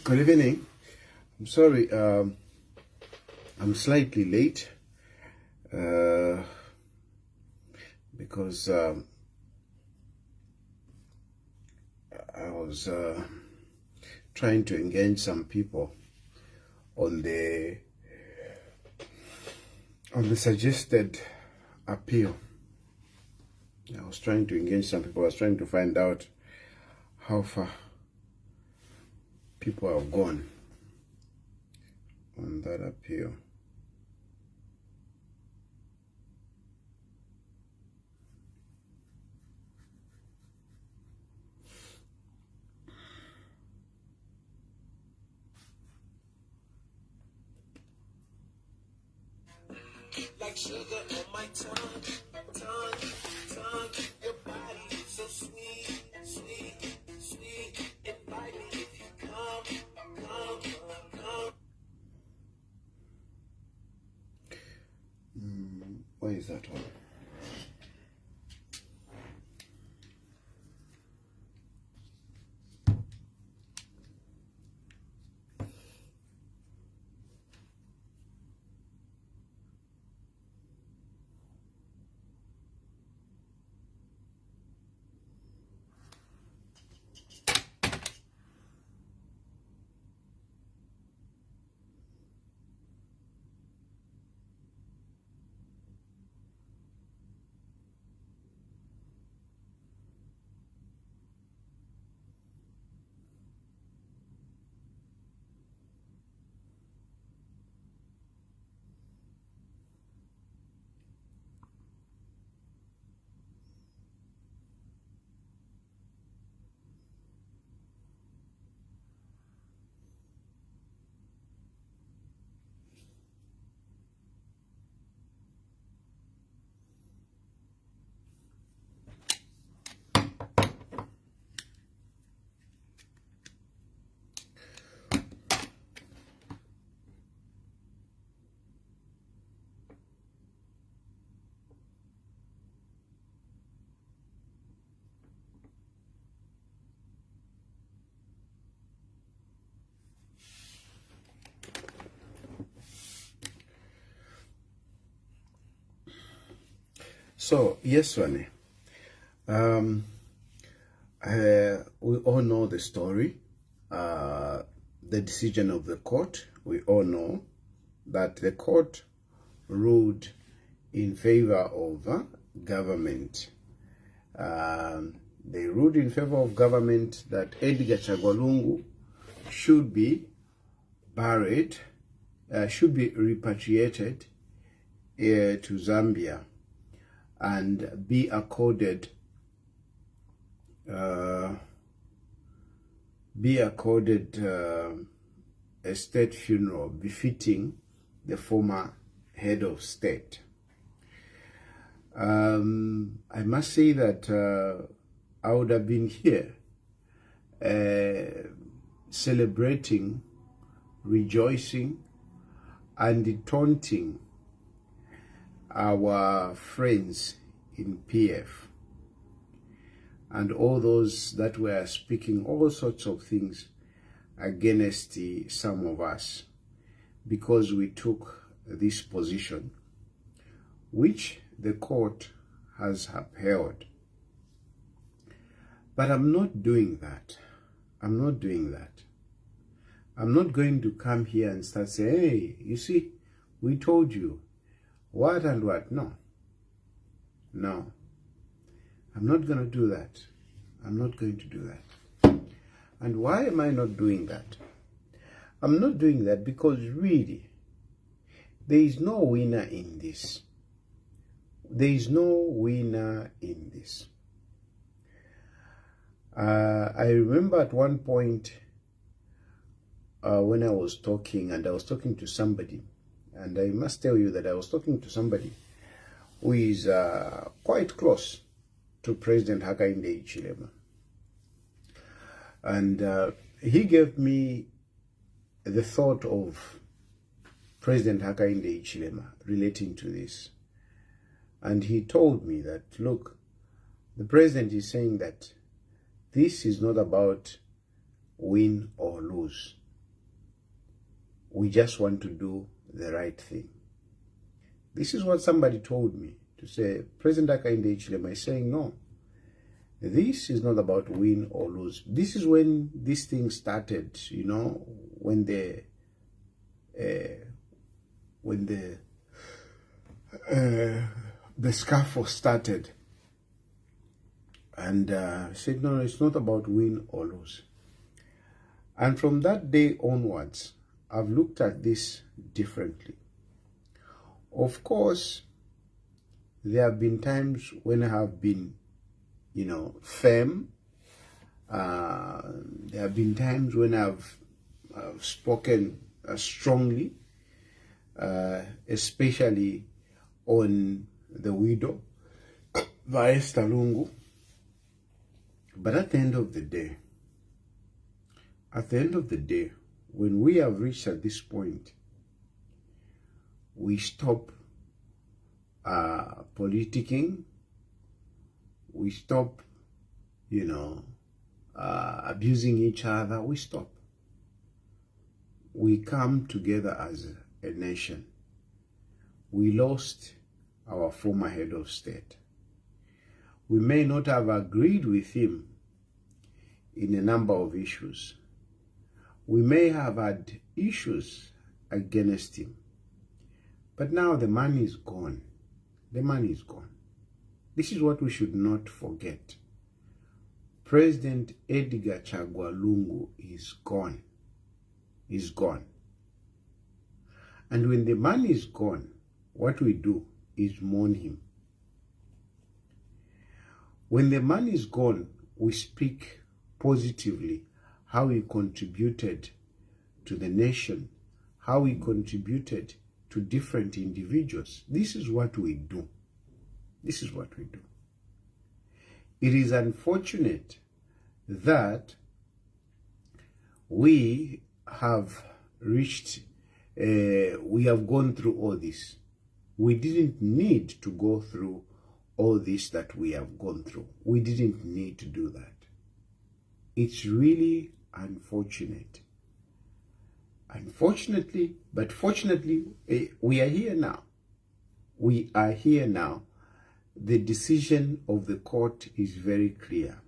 Good evening. I'm sorry, I'm slightly late because I was trying to engage some people on the suggested appeal. I was trying to engage some people. I was trying to find out how far people have gone on that appeal. Like sugar on my tongue, your body is so sweet, sweet, sweet. Invite me if you come. Where is that one? So, yes, Swane. We all know the story, the decision of the court. We all know that the court ruled in favor of government. They ruled in favor of government that Edgar Chagwa should be buried, should be repatriated to Zambia and be accorded a state funeral befitting the former head of state. I must say that I would have been here celebrating, rejoicing, and taunting our friends in PF and all those that were speaking all sorts of things against some of us because we took this position which the court has upheld. But I'm not doing that. I'm not doing that. I'm not going to come here and start saying, hey, you see, we told you what and what. No. I'm not going to do that. I'm not going to do that. And why am I not doing that? I'm not doing that because really, there is no winner in this. There is no winner in this. I remember at one point when I was talking, and I was talking to somebody, and I must tell you that I was talking to somebody who is quite close to President Hakainde Hichilema. And he gave me the thought of President Hakainde Hichilema relating to this. And he told me that, look, the president is saying that this is not about win or lose. We just want to do the right thing. This is what somebody told me, to say, President Hakainde Hichilema is saying, no, this is not about win or lose. This is when this thing started, you know, when the scuffle started. And said, no, it's not about win or lose. And from that day onwards, I've looked at this differently. Of course, there have been times when I have been, you know, firm. There have been times when I've spoken strongly, especially on the widow, Vice Talungu. But at the end of the day, when we have reached at this point, we stop politicking, we stop, you know, abusing each other, we stop. We come together as a nation. We lost our former head of state. We may not have agreed with him in a number of issues. We may have had issues against him. But now the money is gone. The money is gone. This is what we should not forget. President Edgar Chagwa Lungu is gone. Is gone. And when the money is gone, what we do is mourn him. When the money is gone, we speak positively how he contributed to the nation, how he contributed to different individuals. This is what we do. This is what we do. It is unfortunate that we have reached, we have gone through all this. We didn't need to go through all this that we have gone through. We didn't need to do that. It's really unfortunate. Unfortunately, but fortunately, we are here now. We are here now. The decision of the court is very clear.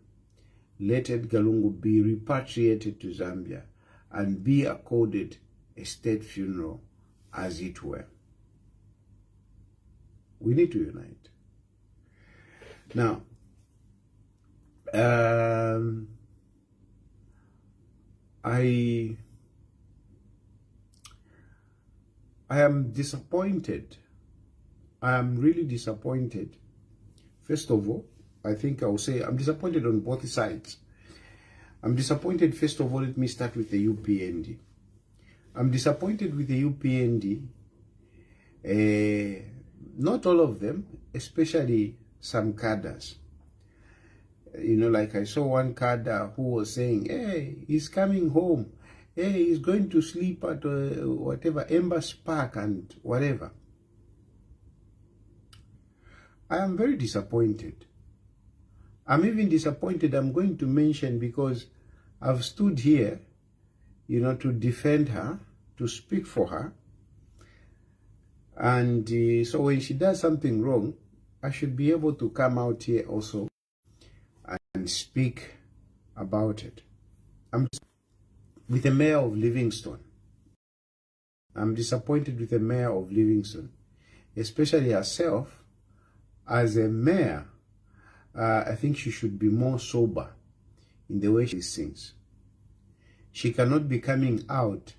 Let Edgar Lungu be repatriated to Zambia and be accorded a state funeral, as it were. We need to unite. Now, I am disappointed. I am really disappointed. First of all, I think I'll say I'm disappointed on both sides. I'm disappointed, first of all, let me start with the UPND. I'm disappointed with the UPND. Not all of them, especially some cadres. You know, like I saw one cadre who was saying, hey, he's coming home. Hey, he's going to sleep at whatever, Embassy Park and whatever. I am very disappointed. I'm even disappointed, I'm going to mention, because I've stood here, you know, to defend her, to speak for her. And so when she does something wrong, I should be able to come out here also and speak about it. I'm with the mayor of Livingstone. I'm disappointed with the mayor of Livingstone, especially herself. As a mayor, I think she should be more sober in the way she sings. She cannot be coming out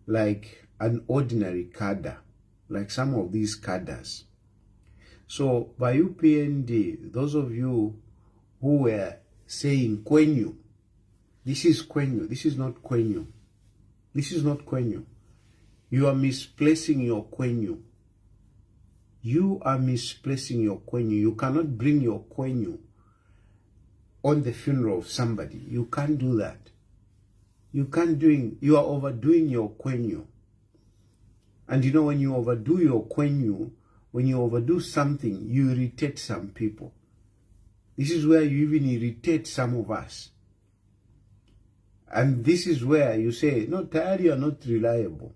like an ordinary cadre, like some of these cadres. So by UPND, those of you who were saying Kwenyu, this is Kwenyu, this is not Kwenyu. This is not Kwenyu. You are misplacing your Kwenyu. You are misplacing your Kwenyu. You cannot bring your Kwenyu on the funeral of somebody. You can't do that. You are overdoing your Kwenyu. And you know, when you overdo your Kwenyu, when you overdo something, you irritate some people. This is where you even irritate some of us. And this is where you say, no, Tayari, you are not reliable.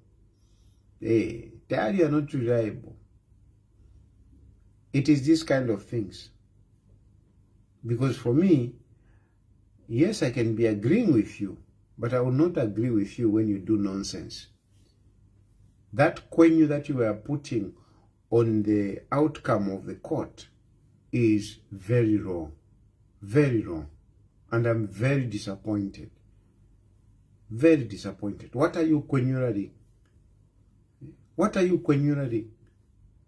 Tayari are not reliable. It is this kind of things. Because for me, yes, I can be agreeing with you, but I will not agree with you when you do nonsense. That quenue that you were putting on the outcome of the court is very wrong. Very wrong. And I'm very disappointed. Very disappointed. What are you quenuring? What are you quenuring?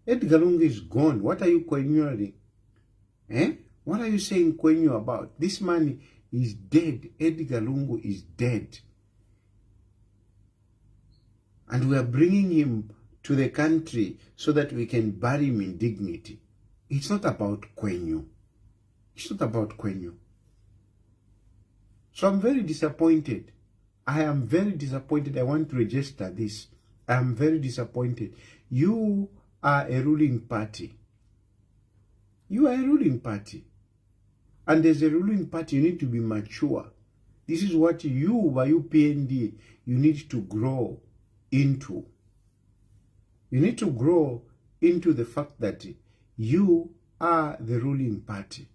Edgar Lungu is gone. What are you quenuring? What are you saying quenu about? This man is dead. Edgar Lungu is dead. And we are bringing him to the country so that we can bury him in dignity. It's not about quenu. It's not about quenu. So I'm very disappointed. I am very disappointed. I want to register this. I am very disappointed. You are a ruling party. You are a ruling party. And as a ruling party, you need to be mature. This is what you, by UPND, you need to grow into. You need to grow into the fact that you are the ruling party.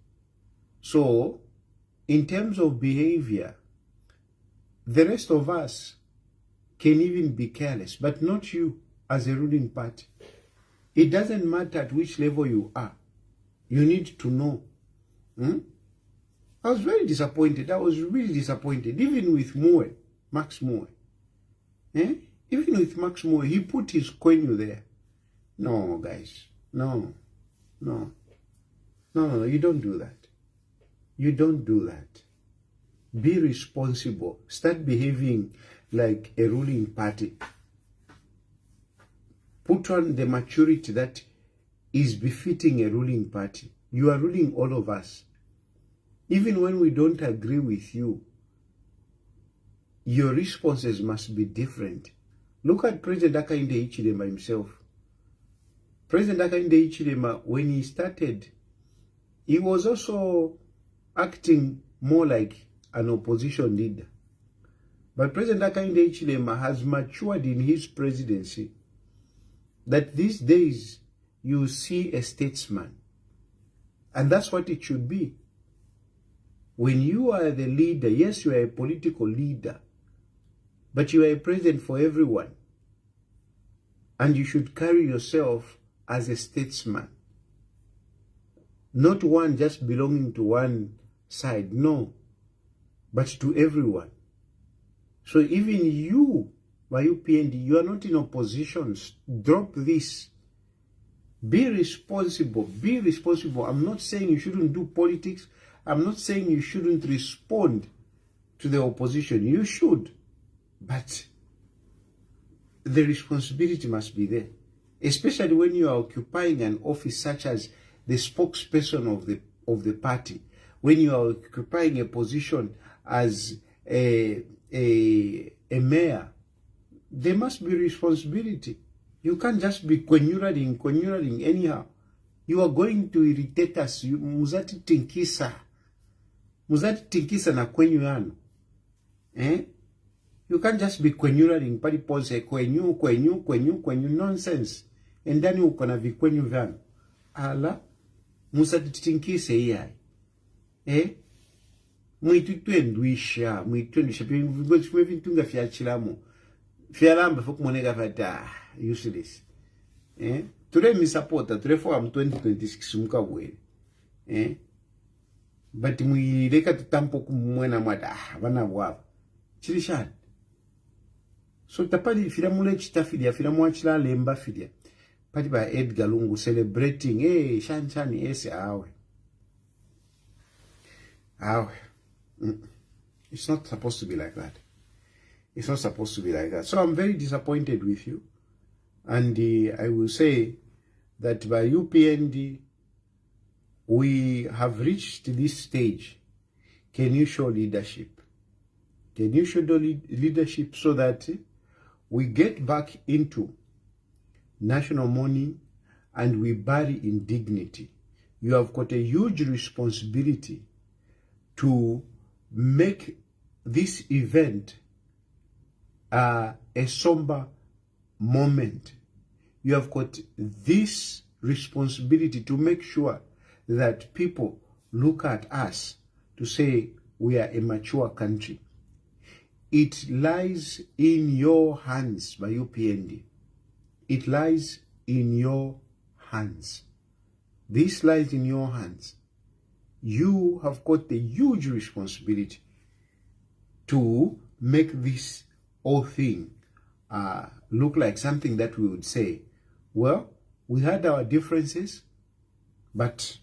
So, in terms of behavior, the rest of us can even be careless, but not you as a ruling party. It doesn't matter at which level you are. You need to know. I was very disappointed. I was really disappointed. Even with Moe, Max Moe. Even with Max Moe, he put his quenu there. No, guys. No. You don't do that. You don't do that. Be responsible. Start behaving like a ruling party. Put on the maturity that is befitting a ruling party. You are ruling all of us. Even when we don't agree with you, your responses must be different. Look at President Hakainde Hichilema himself. President Hakainde Hichilema, when he started, he was also acting more like an opposition leader. But President Hakainde Hichilema has matured in his presidency that these days you see a statesman. And that's what it should be. When you are the leader, yes, you are a political leader, but you are a president for everyone. And you should carry yourself as a statesman. Not one just belonging to one side, no, but to everyone. So even you, by UPND, you are not in opposition. Drop this. Be responsible. Be responsible. I'm not saying you shouldn't do politics. I'm not saying you shouldn't respond to the opposition. You should. But the responsibility must be there. Especially when you are occupying an office such as the spokesperson of the party. When you are occupying a position as a mayor, there must be responsibility. You can't just be quenuring anyhow. You are going to irritate us. Muzati tinkisa na kwenyu yano. You can't just be quenuring pali pose kwenyu nonsense. And then you ukona vikwenyu vyano. Ala, muzati tinkise iyai. Mwitutwenduisha. Vitunga fya chilamu. Fialamba fukumoneka fata useless. Today me supporter, today for 2026 mukawele. But mwileka tutampo kumwena mwada vana wava. Chilishani. So tapali filamule chitafidia, filamwachila lemba fidia. Pati ba Edgar Lungu celebrating, shanchani ese awe. It's not supposed to be like that. It's not supposed to be like that. So I'm very disappointed with you. And I will say that by UPND, we have reached this stage. Can you show leadership? Can you show the leadership so that we get back into national mourning and we bury in dignity? You have got a huge responsibility to make this event a somber moment, you have got this responsibility to make sure that people look at us to say we are a mature country. It lies in your hands by UPND. It lies in your hands. This lies in your hands. You have got the huge responsibility to make this whole thing look like something that we would say, well, we had our differences, but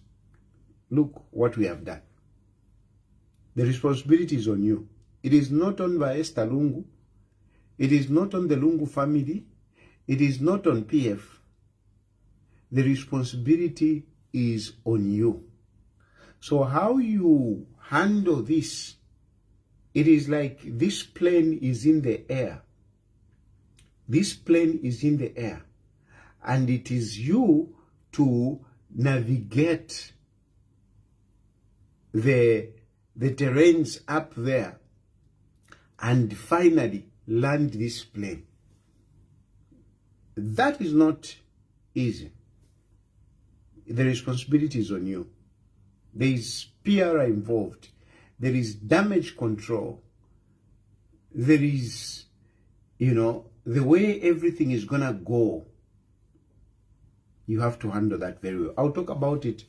look what we have done. The responsibility is on you. It is not on Esther Lungu. It is not on the Lungu family. It is not on PF. The responsibility is on you. So how you handle this, it is like this plane is in the air. This plane is in the air. And it is you to navigate the terrains up there and finally land this plane. That is not easy. The responsibility is on you. There is PR involved. There is damage control. There is, the way everything is going to go. You have to handle that very well. I'll talk about it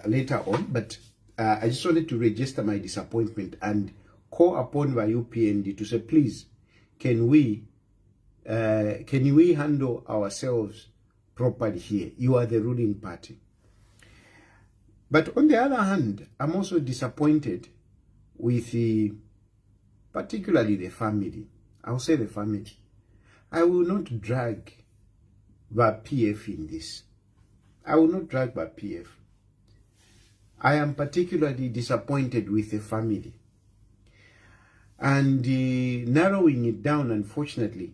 later on, but I just wanted to register my disappointment and call upon the UPND to say, please, can we handle ourselves properly here? You are the ruling party. But on the other hand, I'm also disappointed with particularly the family. I'll say the family. I will not drag the PF in this. I will not drag the PF. I am particularly disappointed with the family. And narrowing it down, unfortunately,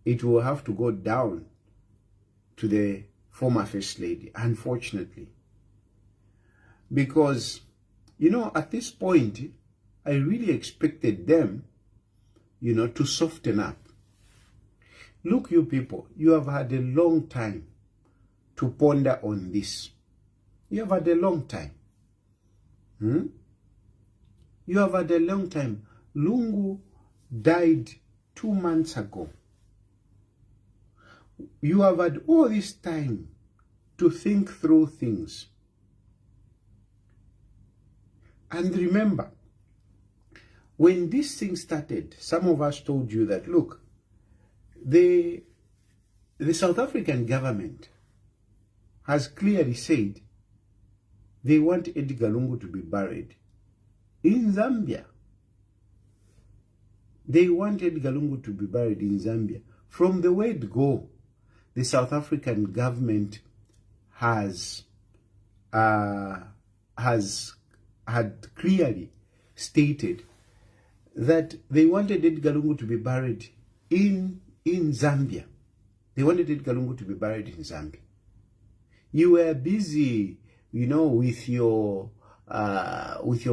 it will have to go down to the former First Lady, unfortunately. Because, at this point, I really expected them, to soften up. Look, you people, you have had a long time to ponder on this. You have had a long time. You have had a long time. Lungu died 2 months ago. You have had all this time to think through things. And remember, when this thing started, some of us told you that, look, the South African government has clearly said they want Edgar Lungu to be buried in Zambia. They want Edgar Lungu to be buried in Zambia. From the word go, the South African government has had clearly stated that they wanted Edgar Lungu to be buried in Zambia. They wanted Edgar Lungu to be buried in Zambia. You were busy, with your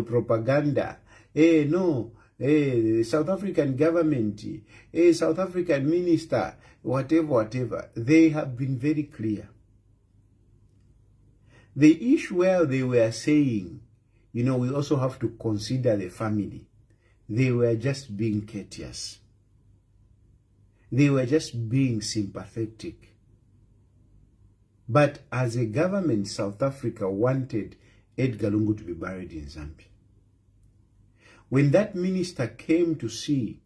propaganda. South African government, South African minister, whatever. They have been very clear. The issue where they were saying, we also have to consider the family. They were just being courteous. They were just being sympathetic. But as a government, South Africa wanted Edgar Lungu to be buried in Zambia. When that minister came to see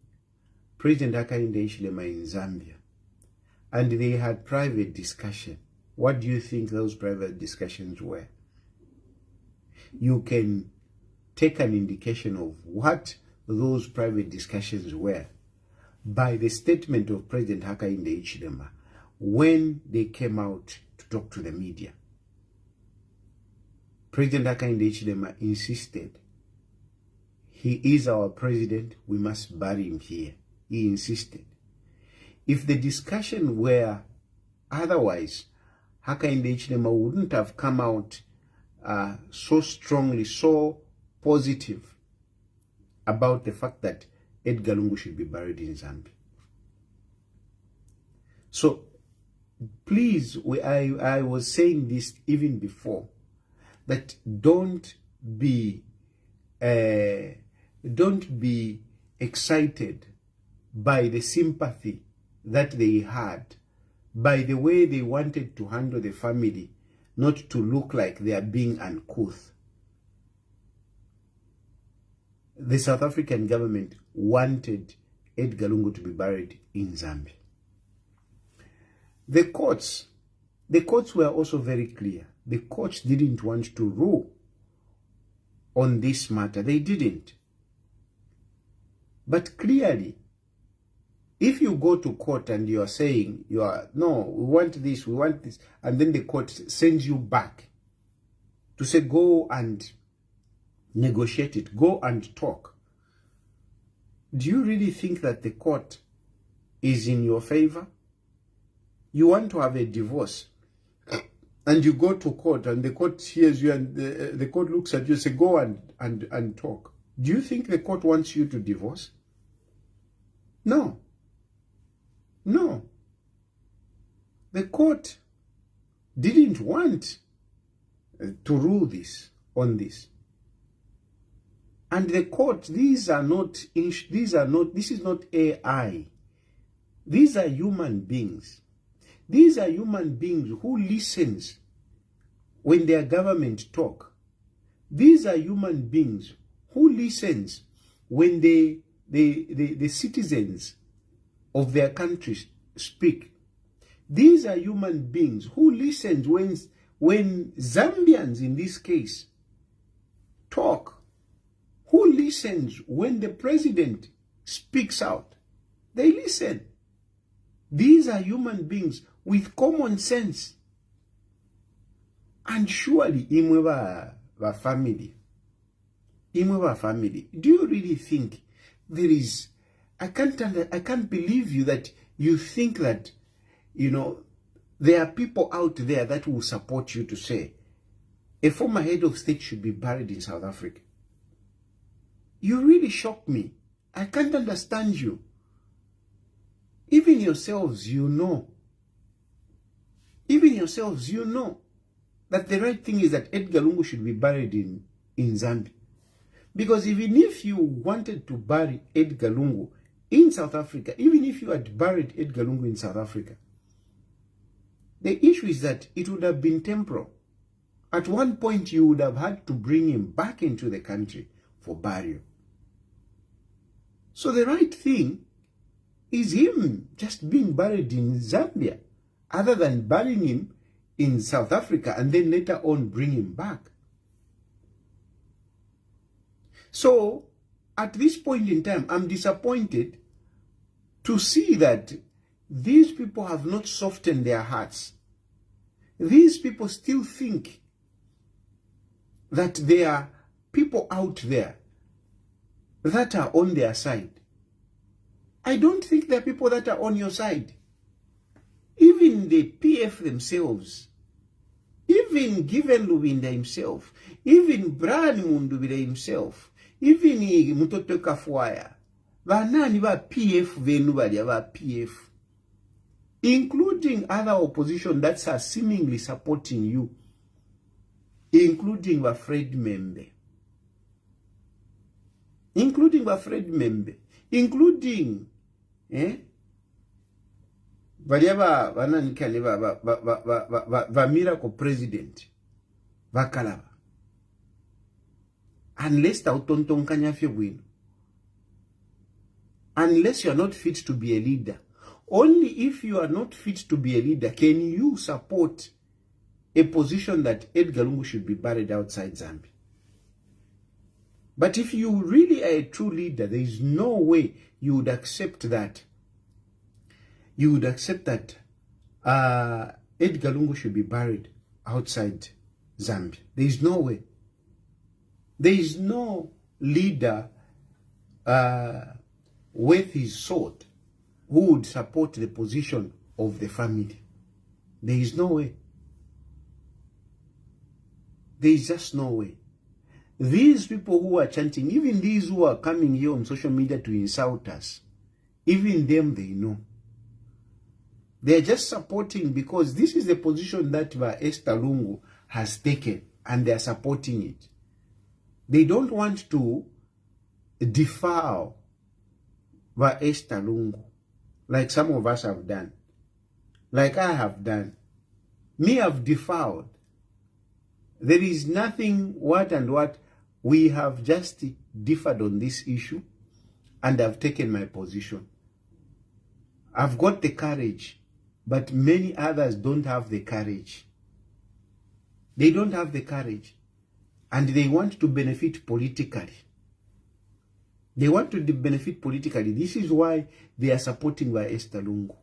President Hakainde Hichilema in Zambia, and they had private discussion, what do you think those private discussions were? You can take an indication of what those private discussions were by the statement of President Hakainde Hichilema when they came out to talk to the media. President Hakainde Hichilema insisted, he is our president, we must bury him here. He insisted. If the discussion were otherwise, Hakainde Hichilema wouldn't have come out so strongly, so positive about the fact that Edgar Lungu should be buried in Zambia. So please, I was saying this even before, that don't be excited by the sympathy that they had, by the way they wanted to handle the family, not to look like they are being uncouth. The South African government wanted Edgar Lungu to be buried in Zambia. The courts were also very clear. The courts didn't want to rule on this matter. They didn't. But clearly, if you go to court and you are saying, no, we want this, and then the court sends you back to say, go and negotiate it, go and talk. Do you really think that the court is in your favor? You want to have a divorce, and you go to court, and the court hears you, and the court looks at you and says, go and talk. Do you think the court wants you to divorce? No. No. The court didn't want to rule on this. And the court, this is not AI. These are human beings. These are human beings who listens when their government talk. These are human beings who listens when the citizens of their countries speak. These are human beings who listens when Zambians, in this case, talk. Who listens when the president speaks out? They listen. These are human beings with common sense. And surely, imwe ba family. Do you really think there is? I can't believe you that you think that, there are people out there that will support you to say a former head of state should be buried in South Africa. You really shock me. I can't understand you. Even yourselves, you know. Even yourselves, you know that the right thing is that Edgar Lungu should be buried in Zambia. Because even if you wanted to bury Edgar Lungu in South Africa, even if you had buried Edgar Lungu in South Africa, the issue is that it would have been temporal. At one point, you would have had to bring him back into the country for burial. So the right thing is him just being buried in Zambia, other than burying him in South Africa and then later on bring him back. So at this point in time, I'm disappointed to see that these people have not softened their hearts. These people still think that there are people out there that are on their side. I don't think there are people that are on your side. Even the PF themselves, even Given Lubinda himself, even Brian Mundubira himself, even Mutoto Kafwaya, banani ba PF venu balia ba PF, including other opposition that are seemingly supporting you, including the Fred Membe, including Valiaba banani kale va miracle president vakalaba, unless tautontonkanya fye bwino, unless you are not fit to be a leader. Only if you are not fit to be a leader can you support a position that Edgar Lungu should be buried outside Zambia. But if you really are a true leader, there is no way you would accept that. You would accept that Edgar Lungu should be buried outside Zambia. There is no way. There is no leader worth his salt who would support the position of the family. There is no way. There is just no way. These people who are chanting, even these who are coming here on social media to insult us, even them they know. They're just supporting because this is the position that Esther Lungu has taken, and they're supporting it. They don't want to defile Esther Lungu like some of us have done, like I have done. Me have defiled. There is nothing what we have just differed on this issue, and I've taken my position. I've got the courage, but many others don't have the courage. They don't have the courage, and they want to benefit politically. They want to benefit politically. This is why they are supporting Esther Lungu.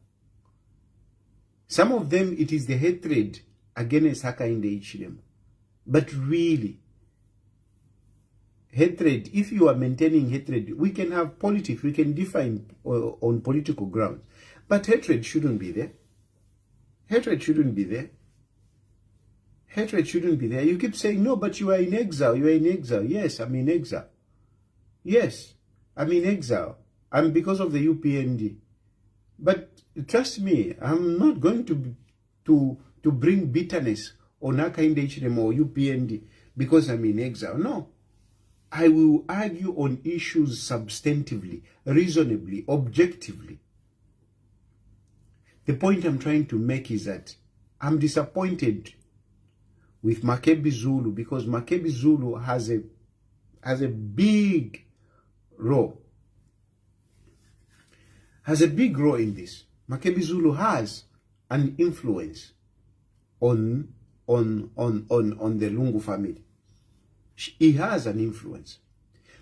Some of them, it is the hatred against Hakainde Hichilema. But really, hatred, if you are maintaining hatred, we can have politics, we can differ on political grounds. But hatred shouldn't be there. Hatred shouldn't be there. Hatred shouldn't be there. You keep saying, no, but you are in exile. You are in exile. Yes, I'm in exile. Yes, I'm in exile. I'm because of the UPND. But trust me, I'm not going to bring bitterness on Hakainde Hichilema or UPND because I'm in exile. No. I will argue on issues substantively, reasonably, objectively. The point I'm trying to make is that I'm disappointed with Makebi Zulu because Makebi Zulu has a big role. Has a big role in this. Makebi Zulu has an influence on the Lungu family. He has an influence.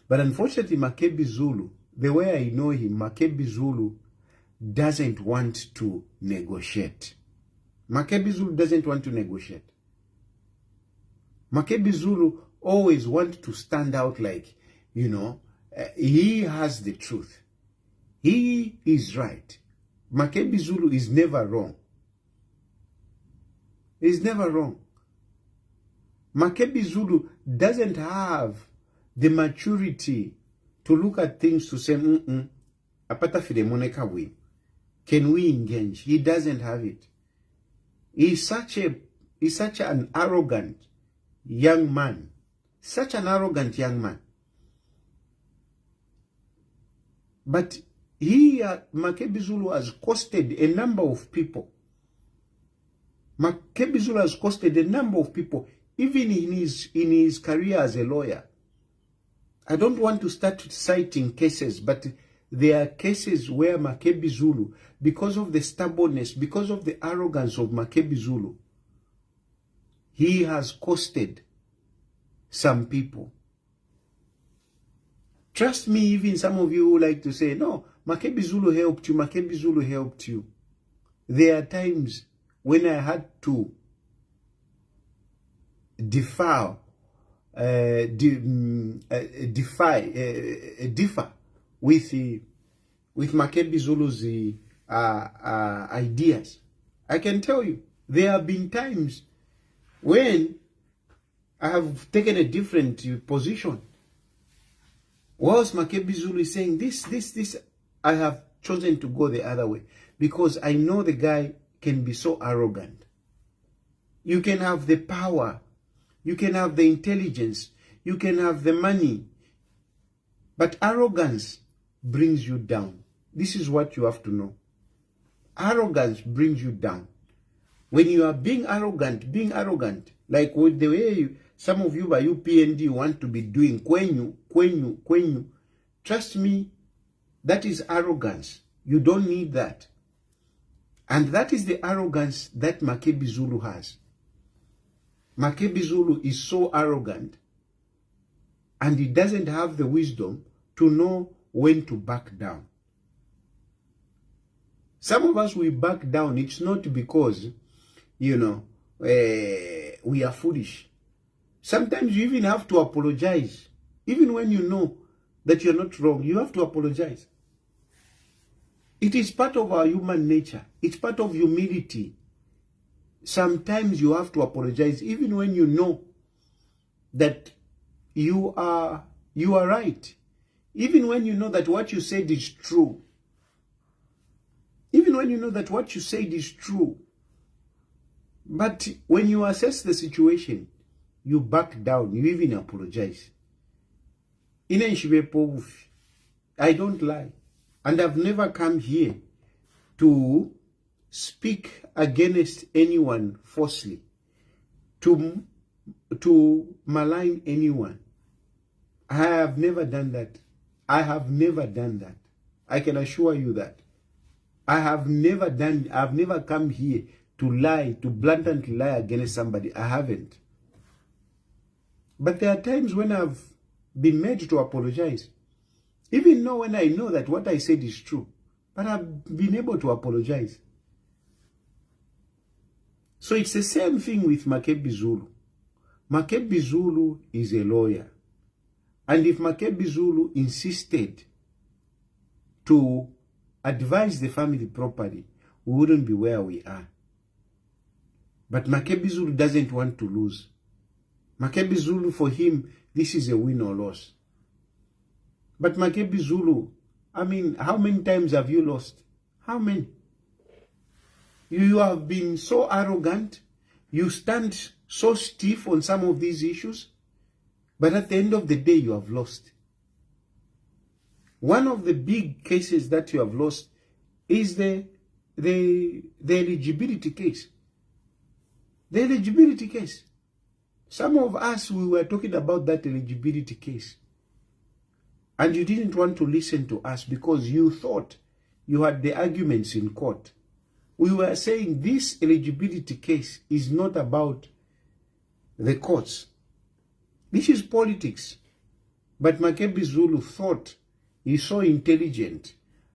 But unfortunately, Makebi Zulu, the way I know him, Makebi Zulu doesn't want to negotiate. Makebi Zulu doesn't want to negotiate. Makebi Zulu always wants to stand out like, he has the truth. He is right. Makebi Zulu is never wrong. He's never wrong. Makebi Zulu doesn't have the maturity to look at things to say, apata fidemoneka we. Can we engage? He doesn't have it. He's such an arrogant young man. Such an arrogant young man. But Makebi Zulu has costed a number of people. Makebi Zulu has costed a number of people, even in his career as a lawyer. I don't want to start citing cases, but there are cases where Makebi Zulu, because of the stubbornness, because of the arrogance of Makebi Zulu, he has costed some people. Trust me, even some of you who like to say, no, Makebi Zulu helped you, Makebi Zulu helped you. There are times when I had to differ with Makebi Zulu's ideas. I can tell you, there have been times when I have taken a different position. Whilst Makebi Zulu is saying this, I have chosen to go the other way because I know the guy can be so arrogant. You can have the power, you can have the intelligence, you can have the money, but arrogance brings you down. This is what you have to know. Arrogance brings you down. When you are being arrogant, like with the way some of you by UPND want to be doing, kwenyu, trust me, that is arrogance. You don't need that. And that is the arrogance that Makebi Zulu has. Makebi Zulu is so arrogant, and he doesn't have the wisdom to know when to back down. Some of us, we back down. It's not because, we are foolish. Sometimes you even have to apologize. Even when you know that you're not wrong, you have to apologize. It is part of our human nature. It's part of humility. Sometimes you have to apologize even when you know that you are right. Even when you know that what you said is true. Even when you know that what you said is true. But when you assess the situation, you back down, you even apologize. I don't lie. And I've never come here to speak against anyone falsely, to malign anyone. I have never done that. I have never done that. I can assure you that. I've never come here to lie, to blatantly lie against somebody. I haven't. But there are times when I've been made to apologize. Even though when I know that what I said is true. But I've been able to apologize. So it's the same thing with Makebi Zulu. Makebi Zulu is a lawyer. And if Makebi Zulu insisted to advise the family properly, we wouldn't be where we are. But Makebi Zulu doesn't want to lose. Makebi Zulu, for him, this is a win or loss. But Makebi Zulu, I mean, how many times have you lost? How many? You have been so arrogant. You stand so stiff on some of these issues. But at the end of the day, you have lost. One of the big cases that you have lost is the eligibility case. The eligibility case. Some of us, we were talking about that eligibility case. And you didn't want to listen to us because you thought you had the arguments in court. We were saying this eligibility case is not about the courts. This is politics. But Makebi Zulu thought he's so intelligent